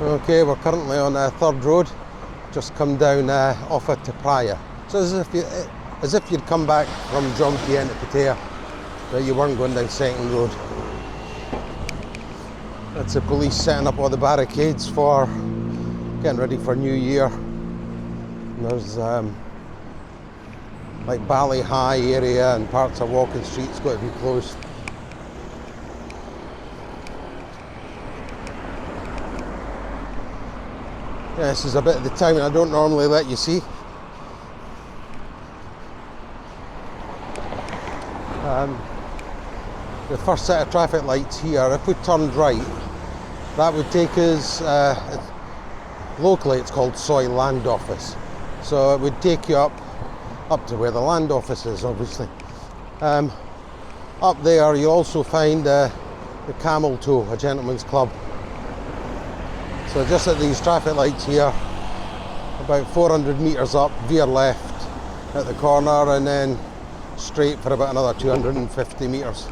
Okay, we're currently on a third road, just come down off of Pattaya. So as if you'd come back from Jomtien to Pattaya, but you weren't going down second road. That's the police setting up all the barricades for getting ready for New Year. And there's like Bali High area and parts of Walking Street's got to be closed. Yeah, this is a bit of the timing I don't normally let you see. The first set of traffic lights here, if we turned right, that would take us, locally it's called Soi Land Office. So it would take you up to where the land office is, obviously. Up there you also find the Camel Toe, a gentleman's club. So just at these traffic lights here, about 400 metres up, veer left at the corner and then straight for about another 250 metres.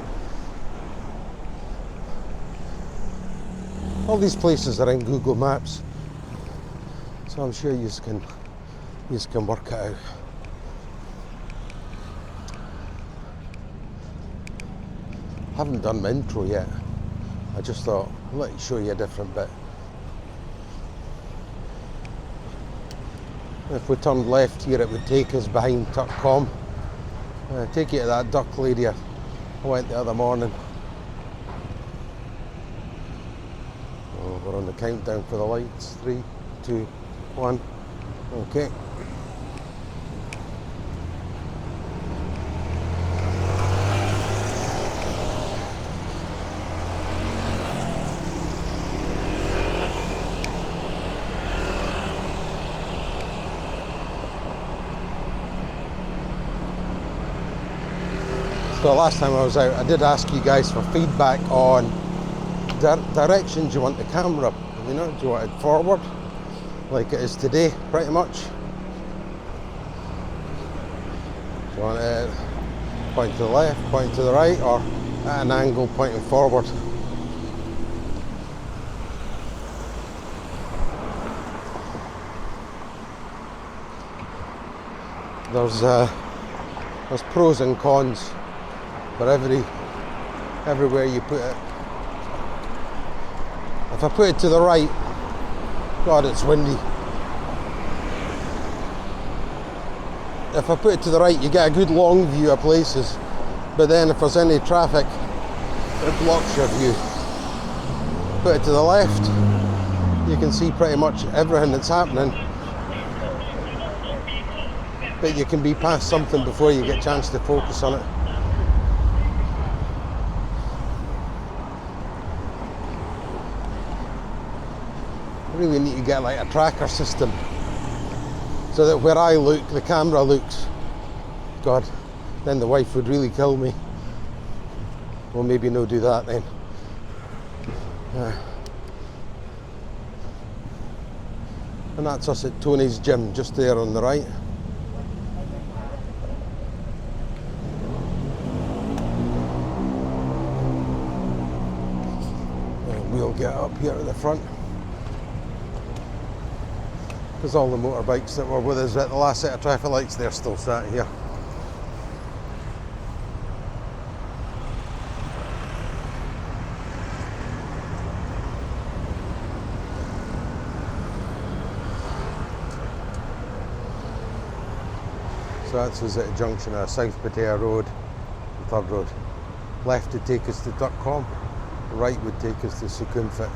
All these places are in Google Maps, so I'm sure you can work it out. I haven't done my intro yet. I just thought, let me show you a different bit. If we turned left here, it would take us behind Tuck.com. Take you to that duck lady I went the other morning. Oh, we're on the countdown for the lights. 3, 2, 1. Okay. So last time I was out, I did ask you guys for feedback on directions you want the camera. You know, do you want it forward, like it is today, pretty much? Do you want it point to the left, point to the right, or at an angle pointing forward? There's pros and cons for everywhere you put it. If I put it to the right, God, it's windy. If I put it to the right, you get a good long view of places, but then if there's any traffic, it blocks your view. Put it to the left, you can see pretty much everything that's happening, but you can be past something before you get a chance to focus on it. Really need to get like a tracker system so that where I look, the camera looks. God, then the wife would really kill me. Well, maybe no do that then. And that's us at Tony's gym, just there on the right. And we'll get up here at the front. Because all the motorbikes that were with us at the last set of traffic lights, they're still sat here. So that's us at a junction of South Pattaya Road, the third road. Left would take us to Tuck.com, right would take us to Sukhumvit.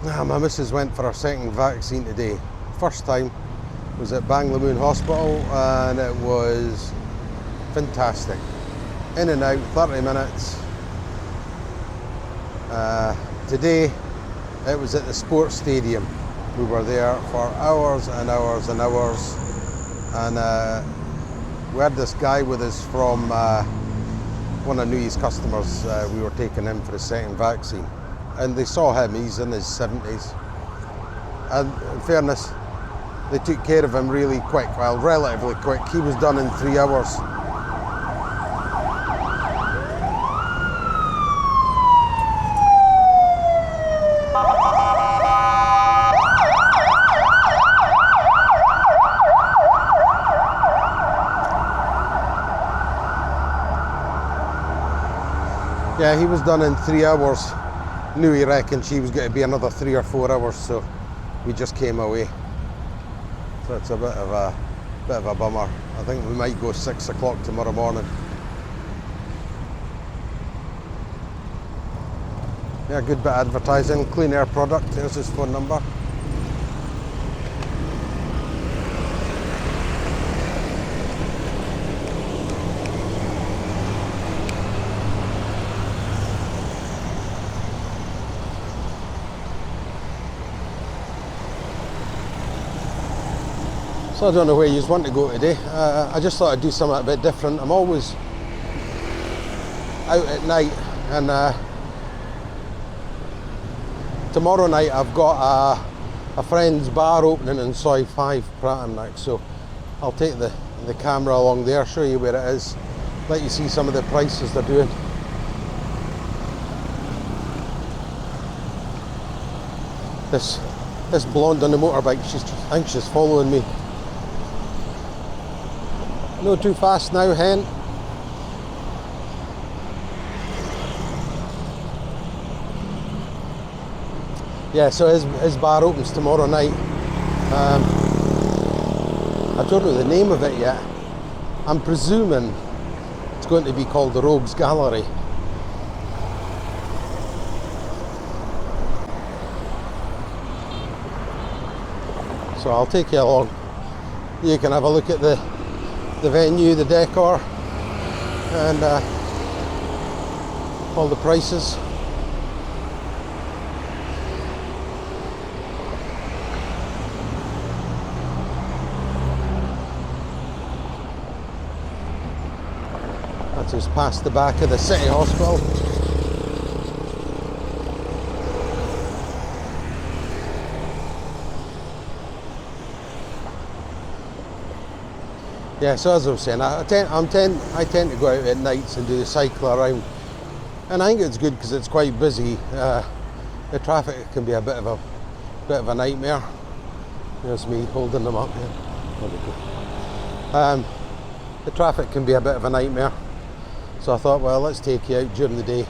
My missus went for her second vaccine today. First time was at Banglamoon Hospital and it was fantastic. In and out, 30 minutes. Today it was at the sports stadium. We were there for hours and hours and hours, and we had this guy with us from one of Newey's customers. We were taking him for his second vaccine. And they saw him, he's in his 70s. And in fairness, they took care of him really quick, well, relatively quick. He was done in 3 hours. Yeah, he was done in 3 hours. Knew he reckoned she was going to be another 3 or 4 hours, so we just came away. So it's a bit of a bummer. I think we might go 6 o'clock tomorrow morning. Yeah, good bit of advertising. Clean air product. There's his phone number. So I don't know where you want to go today. I just thought I'd do something a bit different. I'm always out at night, and tomorrow night I've got a friend's bar opening in Soi Chaiyapoon, so I'll take the camera along there, show you where it is, let you see some of the prices they're doing. This blonde on the motorbike, I think she's following me. No too fast now, hen. Yeah, so his bar opens tomorrow night. I don't know the name of it yet. I'm presuming it's going to be called the Rogues Gallery. So I'll take you along. You can have a look at the venue, the decor, and all the prices. That's just past the back of the city hospital. Yeah, so as I was saying, I tend to go out at nights and do the cycle around, and I think it's good because it's quite busy. The traffic can be a bit of a nightmare. There's me holding them up here. There we go. The traffic can be a bit of a nightmare, so I thought, well, let's take you out during the day.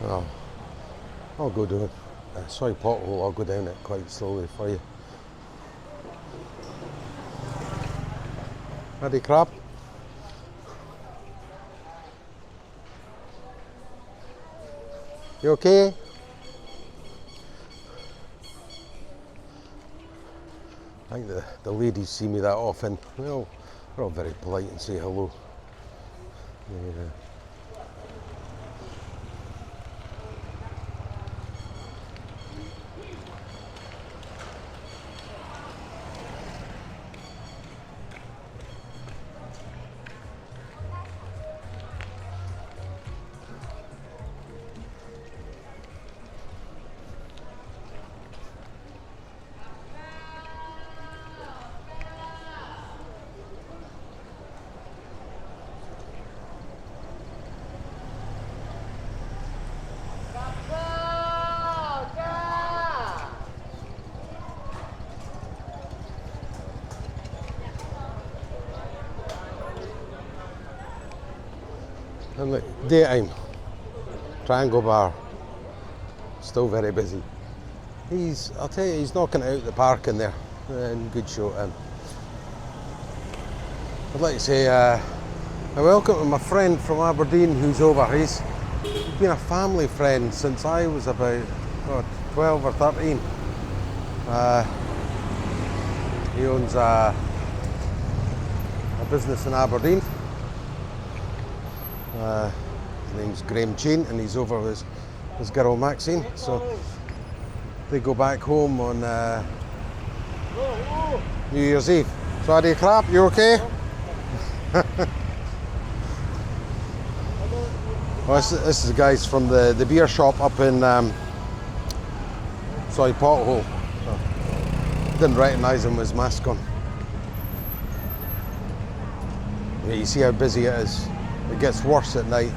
Well, I'll go do it. Sorry, pothole. I'll go down it quite slowly for you. Ready, crab? You okay? I think the ladies see me that often. Well, they're all very polite and say hello. Yeah. And look, daytime, Triangle Bar, still very busy. I'll tell you, he's knocking it out the park in there, and good show to him. I'd like to say a welcome to my friend from Aberdeen who's over. He's been a family friend since I was about 12 or 13. He owns a business in Aberdeen. His name's Graham Chain, and he's over with his girl Maxine. So they go back home on New Year's Eve. Sorry, crap, you okay? Well, this is the guys from the beer shop up in Soi Chaiyapoon. So Didn't recognise him with his mask on. Yeah, you see how busy it is. It gets worse at night.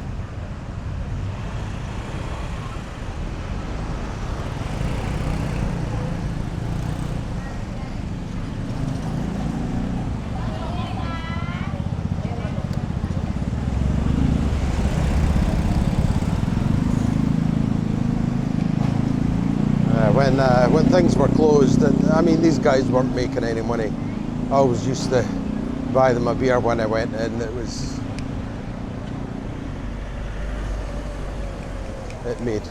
When things were closed, and I mean these guys weren't making any money. I always used to buy them a beer when I went in. It made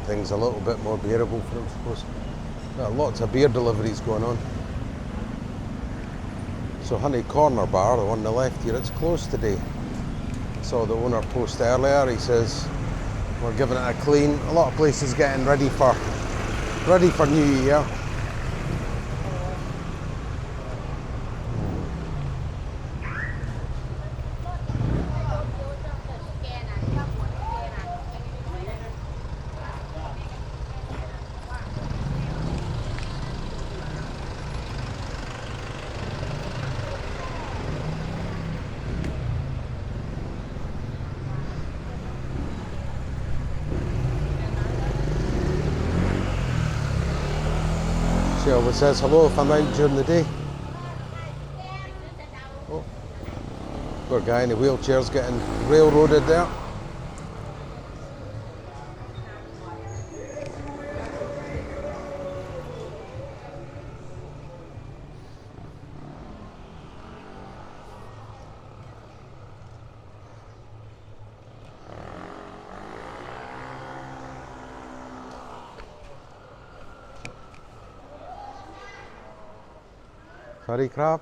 things a little bit more bearable for them, I suppose. There are lots of beer deliveries going on. So Honey Corner Bar, the one on the left here, it's closed today. I saw the owner post earlier. He says we're giving it a clean. A lot of places getting ready for New Year. She always says hello if I'm out during the day. Oh, poor guy in a wheelchair's getting railroaded there. Sorry, crab.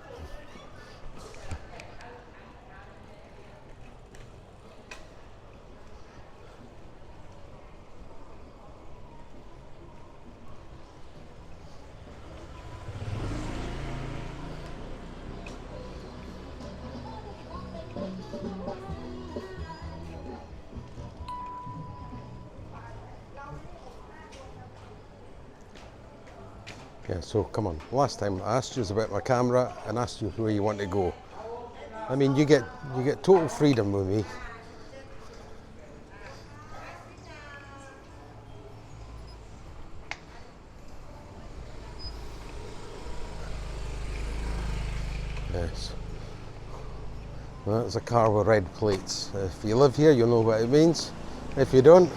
Yeah, so come on. Last time I asked you about my camera and asked you where you want to go. I mean, you get total freedom with me. Yes. Well, that's a car with red plates. If you live here, you'll know what it means. If you don't,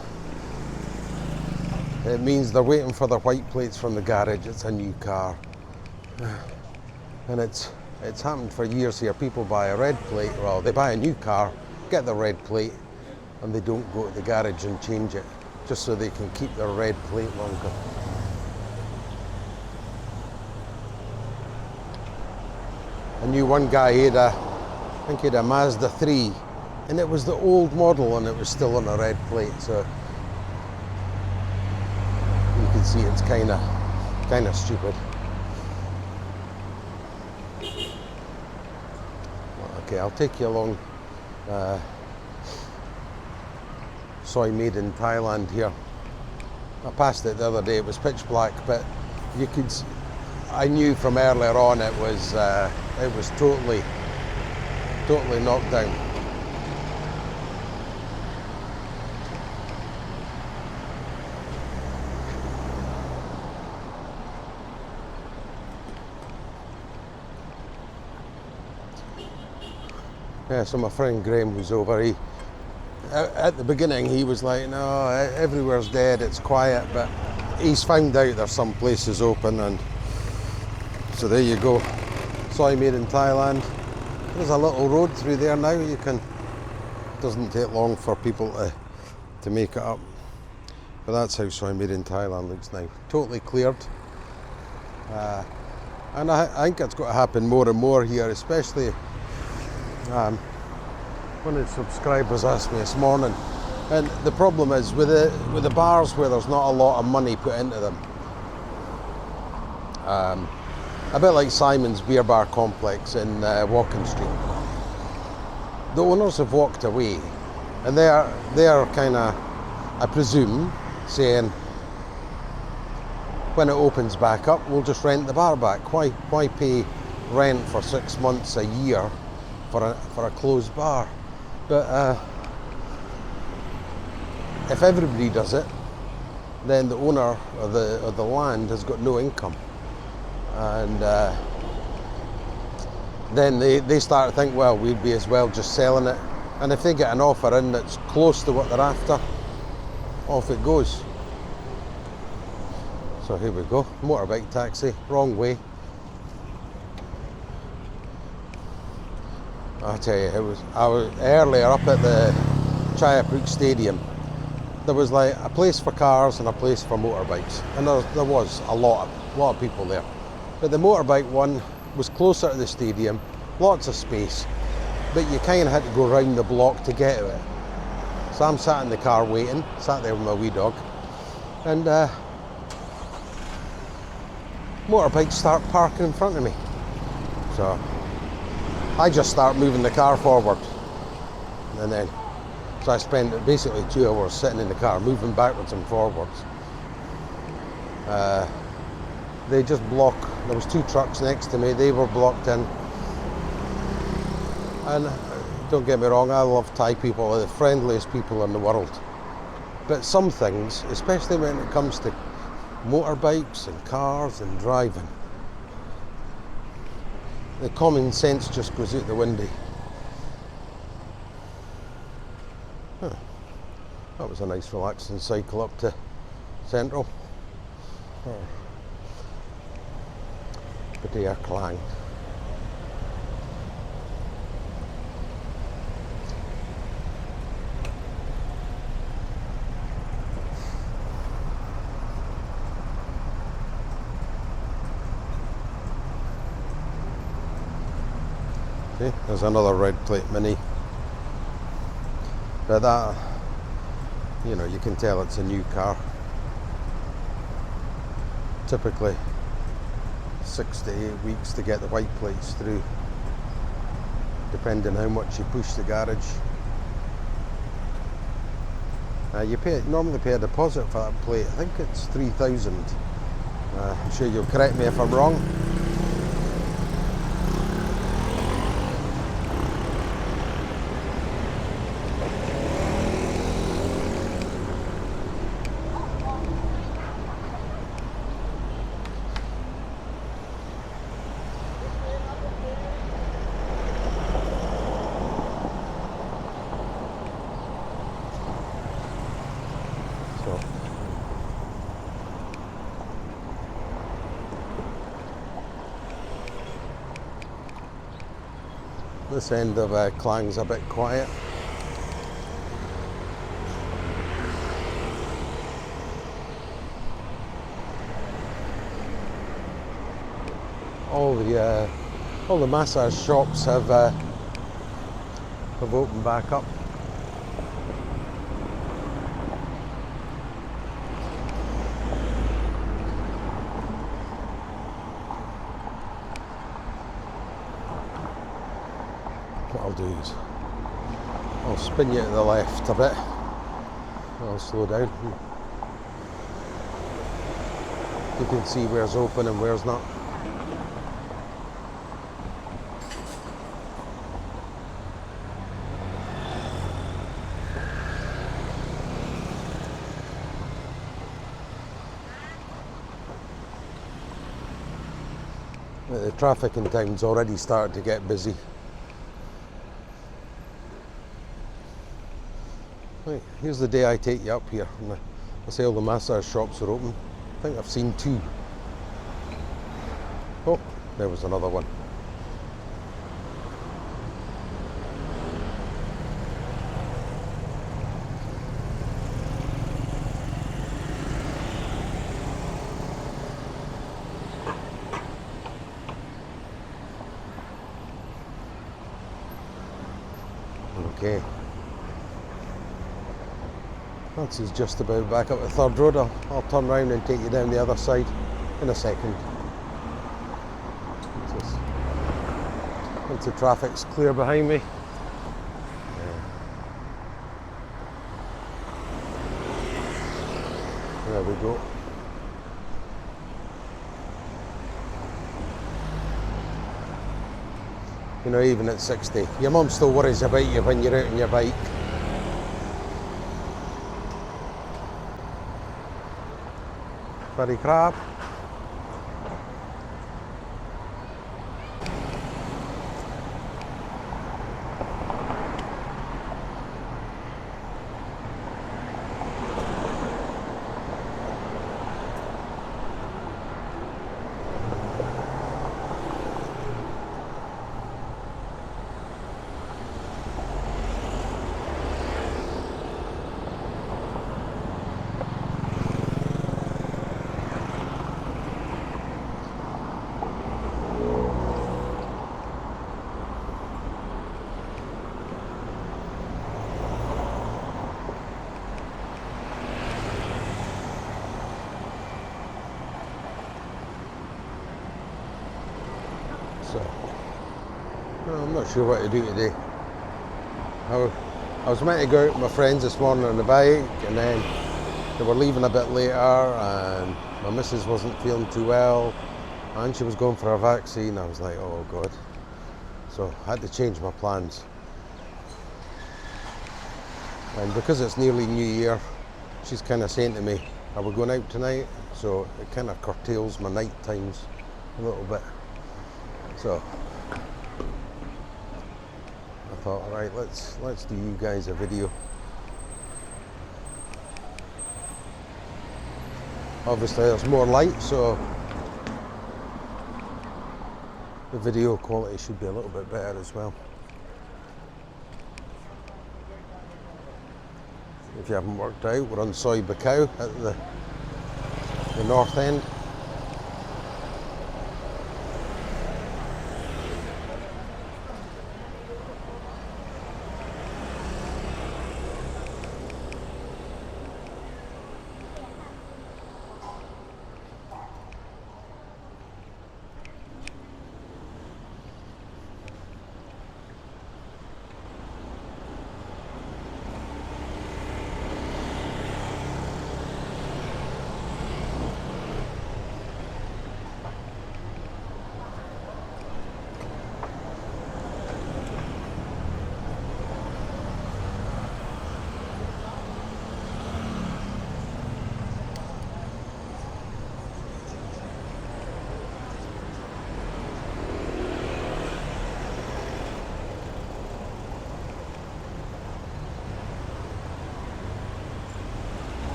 it means they're waiting for their white plates from the garage. It's a new car. And it's happened for years here. People buy a red plate, well, they buy a new car, get the red plate, and they don't go to the garage and change it, just so they can keep their red plate longer. I knew one guy, I think he had a Mazda 3, and it was the old model and it was still on a red plate, so you can see it's kind of stupid. Okay, I'll take you along Soi made in Thailand here. I passed it the other day. It was pitch black, but you could. I knew from earlier on it was totally knocked down. Yeah, so my friend Graham who's over, at the beginning he was like, no, everywhere's dead, it's quiet, but he's found out there's some places open, and so there you go. Soi made in Thailand. There's a little road through there now. It doesn't take long for people to make it up. But that's how Soi made in Thailand looks now. Totally cleared. And I think it's going to happen more and more here, especially one of the subscribers asked me this morning, and the problem is with the bars where there's not a lot of money put into them, a bit like Simon's Beer Bar Complex in Walking Street. The owners have walked away, and they are kind of, I presume, saying when it opens back up, we'll just rent the bar back. Why pay rent for 6 months a year for a closed bar? But if everybody does it, then the owner of the land has got no income, and then they start to think, well, we'd be as well just selling it, and if they get an offer in that's close to what they're after, off it goes. So here we go, motorbike taxi, wrong way. I tell you, I was earlier up at the Chayapoon stadium. There was like a place for cars and a place for motorbikes, and there was a lot of people there. But the motorbike one was closer to the stadium, lots of space, but you kind of had to go round the block to get to it. So I'm sat in the car waiting, sat there with my wee dog, and motorbikes start parking in front of me. So I just start moving the car forward, and then so I spent basically 2 hours sitting in the car, moving backwards and forwards. They just block. There was 2 trucks next to me. They were blocked in. And don't get me wrong, I love Thai people. They're the friendliest people in the world. But some things, especially when it comes to motorbikes and cars and driving, the common sense just goes out the window. Huh. That was a nice relaxing cycle up to Central. Pattaya Klang. Okay, there's another red plate Mini. But that, you know, you can tell it's a new car. Typically 6 to 8 weeks to get the white plates through, depending how much you push the garage. You normally pay a deposit for that plate. I think it's 3,000. I'm sure you'll correct me if I'm wrong. This end of Klang's a bit quiet. All the massage shops have opened back up. What I'll do is I'll spin you to the left a bit. I'll slow down. You can see where's open and where's not. The traffic in town's already started to get busy. Right, here's the day I take you up here. I say all the massage shops are open. I think I've seen 2. Oh, there was another one. Okay. That's just about back up the third road. I'll turn round and take you down the other side in a second. Once the traffic's clear behind me. There we go. You know, even at 60. Your mum still worries about you when you're out on your bike. Fairy crab. So, I'm not sure what to do today. I was meant to go out with my friends this morning on the bike, and then they were leaving a bit later, and my missus wasn't feeling too well, and she was going for a vaccine. I was like, oh God. So I had to change my plans. And because it's nearly New Year, she's kind of saying to me, are we going out tonight? So it kind of curtails my night times a little bit. So I thought, all right, let's do you guys a video. Obviously there's more light, so the video quality should be a little bit better as well. If you haven't worked out, we're on Soi Buakhao at the north end.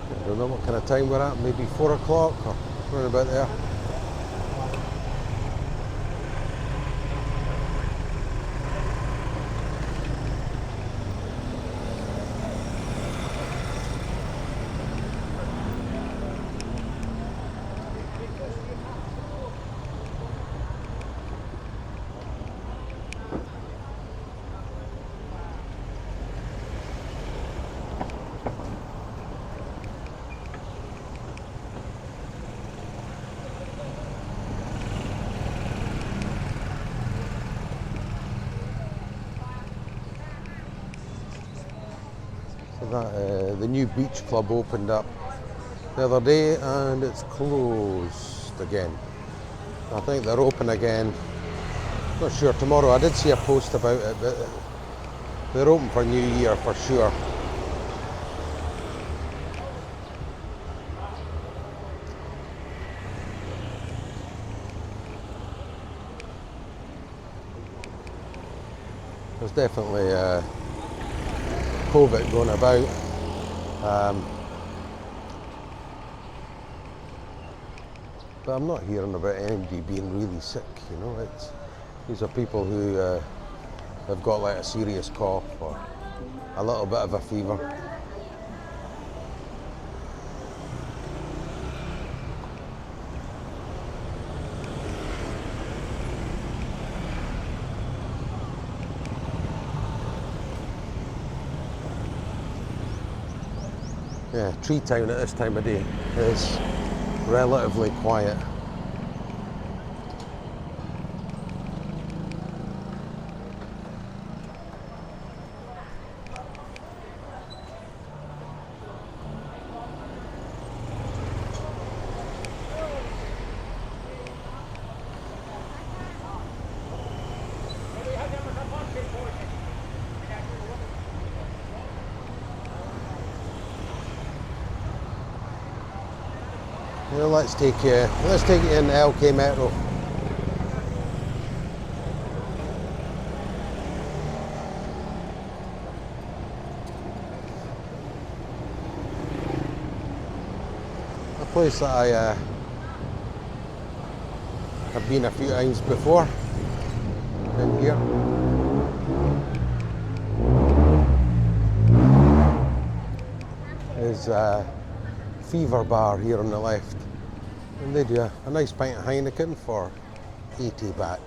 I don't know what kind of time we're at, maybe 4 o'clock or around about there. The new beach club opened up the other day and it's closed again. I think they're open again. Not sure tomorrow. I did see a post about it, but they're open for New Year for sure. There's definitely COVID going about. But I'm not hearing about anybody being really sick, you know. These are people who have got like a serious cough or a little bit of a fever. Yeah, Tree Town at this time of day is relatively quiet. Well, let's take you in LK Metro. A place that I have been a few times before. In here. Is Fever Bar here on the left, and they do a nice pint of Heineken for 80 baht.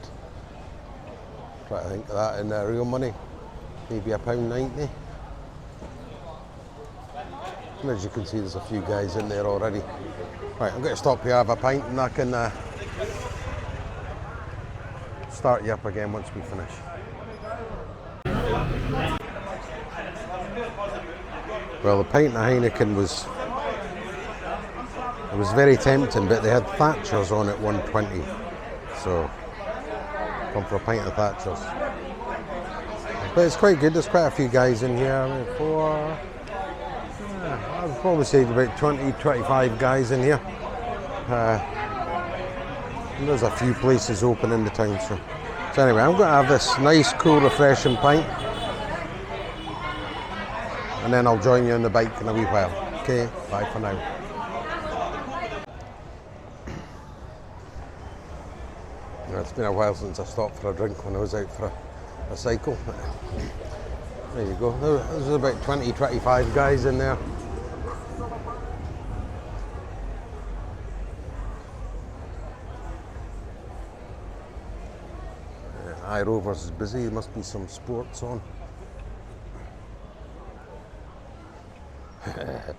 Try to think of that in real money, maybe £1.90. And as you can see, there's a few guys in there already. Right, I'm going to stop here, have a pint, and I can start you up again once we finish. Well, the pint of Heineken was very tempting, but they had Thatchers on at 120, so come for a pint of Thatchers. But it's quite good. There's quite a few guys in here. I mean, I'd probably say about 20-25 guys in here. And there's a few places open in the town. So anyway, I'm going to have this nice, cool, refreshing pint, and then I'll join you on the bike in a wee while. Okay, bye for now. It's been a while since I stopped for a drink when I was out for a cycle. There you go. There's about 20-25 guys in there. Rovers is busy. There must be some sports on.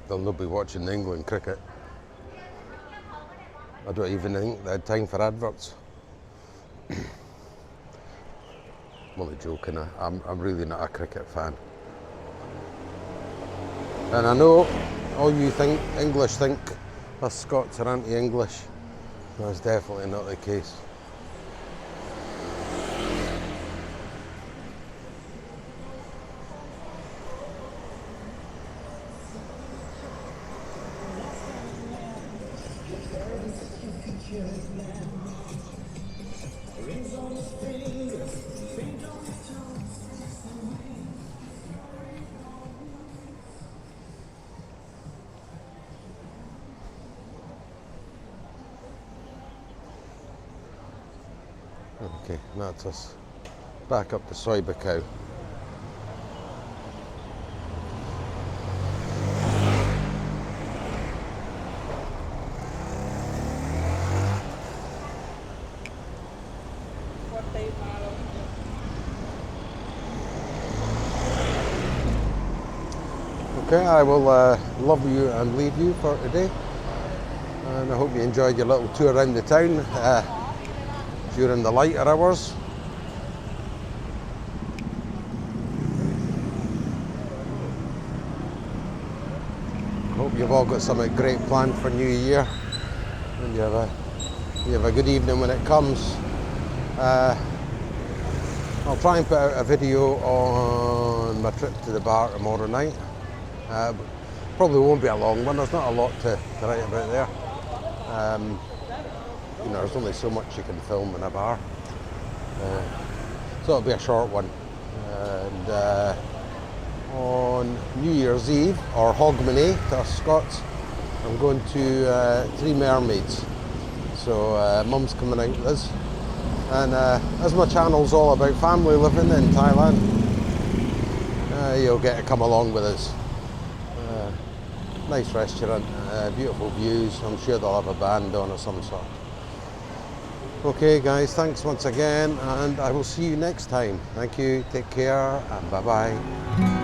They'll not be watching the England cricket. I don't even think they had time for adverts. I'm only joking. I'm really not a cricket fan. And I know all you English think us Scots are anti-English. That's definitely not the case. Okay, that's us back up to Soi Buakhao. Okay, I will love you and leave you for today, and I hope you enjoyed your little tour around the town during the lighter hours. Hope you've all got something great planned for New Year, and you have a good evening when it comes. I'll try and put out a video on my trip to the bar tomorrow night. Probably won't be a long one. There's not a lot to write about there. You know, there's only so much you can film in a bar, so it'll be a short one. And on New Year's Eve, or Hogmanay to us Scots, I'm going to Three Mermaids. So Mum's coming out with us, and as my channel's all about family living in Thailand, you'll get to come along with us. Nice restaurant, beautiful views. I'm sure they'll have a band on of some sort. Okay guys, thanks once again, and I will see you next time. Thank you, take care, and bye bye.